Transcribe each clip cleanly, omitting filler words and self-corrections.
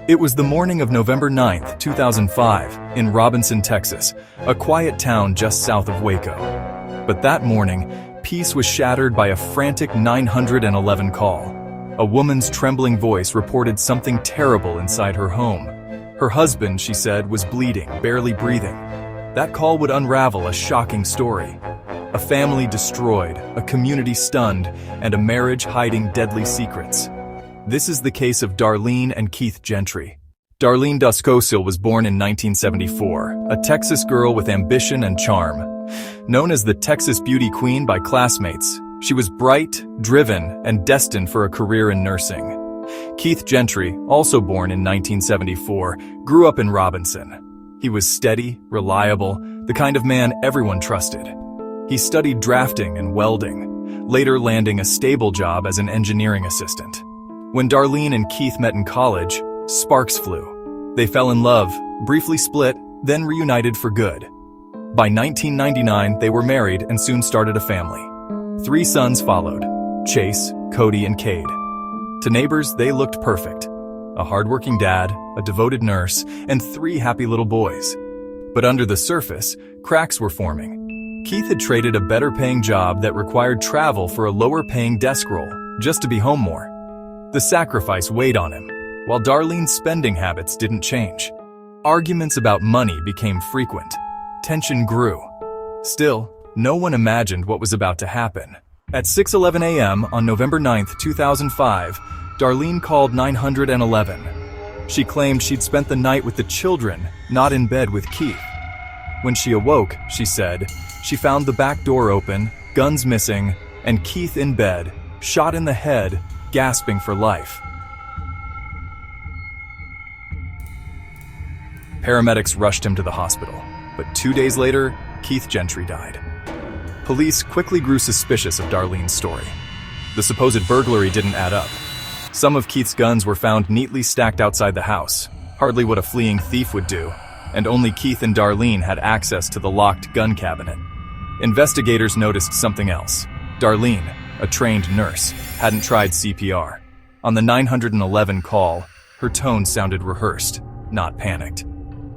It was the morning of November 9th, 2005, in Robinson, Texas, a quiet town just south of Waco. But that morning, peace was shattered by a frantic 911 call. A woman's trembling voice reported something terrible inside her home. Her husband, she said, was bleeding, barely breathing. That call would unravel a shocking story. A family destroyed, a community stunned, and a marriage hiding deadly secrets. This is the case of Darlene and Keith Gentry. Darlene Doskocil was born in 1974, a Texas girl with ambition and charm. Known as the Texas Beauty Queen by classmates, she was bright, driven, and destined for a career in nursing. Keith Gentry, also born in 1974, grew up in Robinson. He was steady, reliable, the kind of man everyone trusted. He studied drafting and welding, later landing a stable job as an engineering assistant. When Darlene and Keith met in college, sparks flew. They fell in love, briefly split, then reunited for good. By 1999, they were married and soon started a family. 3 sons followed: Chase, Cody, and Cade. To neighbors, they looked perfect. A hardworking dad, a devoted nurse, and 3 happy little boys. But under the surface, cracks were forming. Keith had traded a better-paying job that required travel for a lower-paying desk role, just to be home more. The sacrifice weighed on him, while Darlene's spending habits didn't change. Arguments about money became frequent. Tension grew. Still, no one imagined what was about to happen. At 6:11 a.m. on November 9th, 2005, Darlene called 911. She claimed she'd spent the night with the children, not in bed with Keith. When she awoke, she said, she found the back door open, guns missing, and Keith in bed, shot in the head, gasping for life. Paramedics rushed him to the hospital, but 2 days later, Keith Gentry died. Police quickly grew suspicious of Darlene's story. The supposed burglary didn't add up. Some of Keith's guns were found neatly stacked outside the house, hardly what a fleeing thief would do, and only Keith and Darlene had access to the locked gun cabinet. Investigators noticed something else. Darlene, a trained nurse, hadn't tried CPR. On the 911 call, her tone sounded rehearsed, not panicked.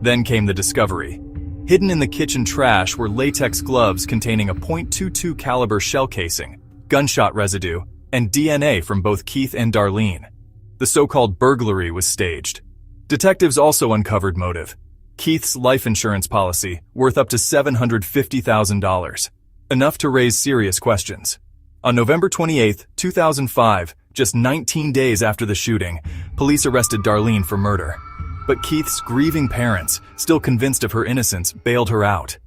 Then came the discovery. Hidden in the kitchen trash were latex gloves containing a .22 caliber shell casing, gunshot residue, and DNA from both Keith and Darlene. The so-called burglary was staged. Detectives also uncovered motive. Keith's life insurance policy, worth up to $750,000. Enough to raise serious questions. On November 28, 2005, just 19 days after the shooting, police arrested Darlene for murder. But Keith's grieving parents, still convinced of her innocence, bailed her out.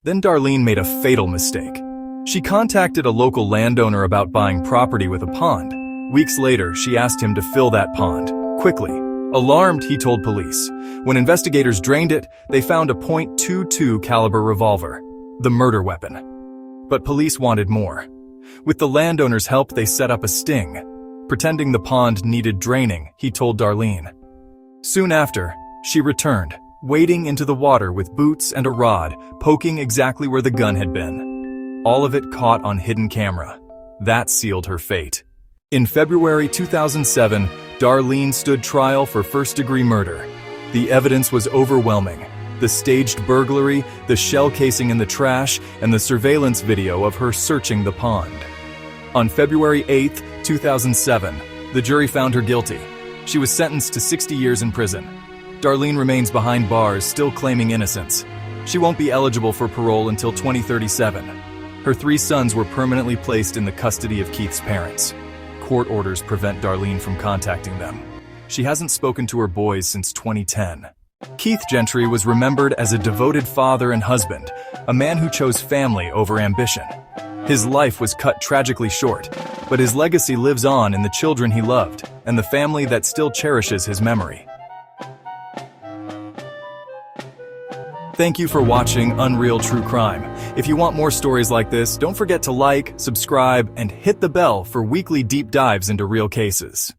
Then Darlene made a fatal mistake. She contacted a local landowner about buying property with a pond. Weeks later, she asked him to fill that pond, quickly. Alarmed, he told police. When investigators drained it, they found a .22 caliber revolver, the murder weapon. But police wanted more. With the landowner's help, they set up a sting. Pretending the pond needed draining, he told Darlene. Soon after, she returned, wading into the water with boots and a rod, poking exactly where the gun had been. All of it caught on hidden camera. That sealed her fate. In February 2007, Darlene stood trial for first-degree murder. The evidence was overwhelming. The staged burglary, the shell casing in the trash, and the surveillance video of her searching the pond. On February 8, 2007, the jury found her guilty. She was sentenced to 60 years in prison. Darlene remains behind bars, still claiming innocence. She won't be eligible for parole until 2037. Her 3 sons were permanently placed in the custody of Keith's parents. Court orders prevent Darlene from contacting them. She hasn't spoken to her boys since 2010. Keith Gentry was remembered as a devoted father and husband, a man who chose family over ambition. His life was cut tragically short, but his legacy lives on in the children he loved and the family that still cherishes his memory. Thank you for watching Unreal True Crime. If you want more stories like this, don't forget to like, subscribe, and hit the bell for weekly deep dives into real cases.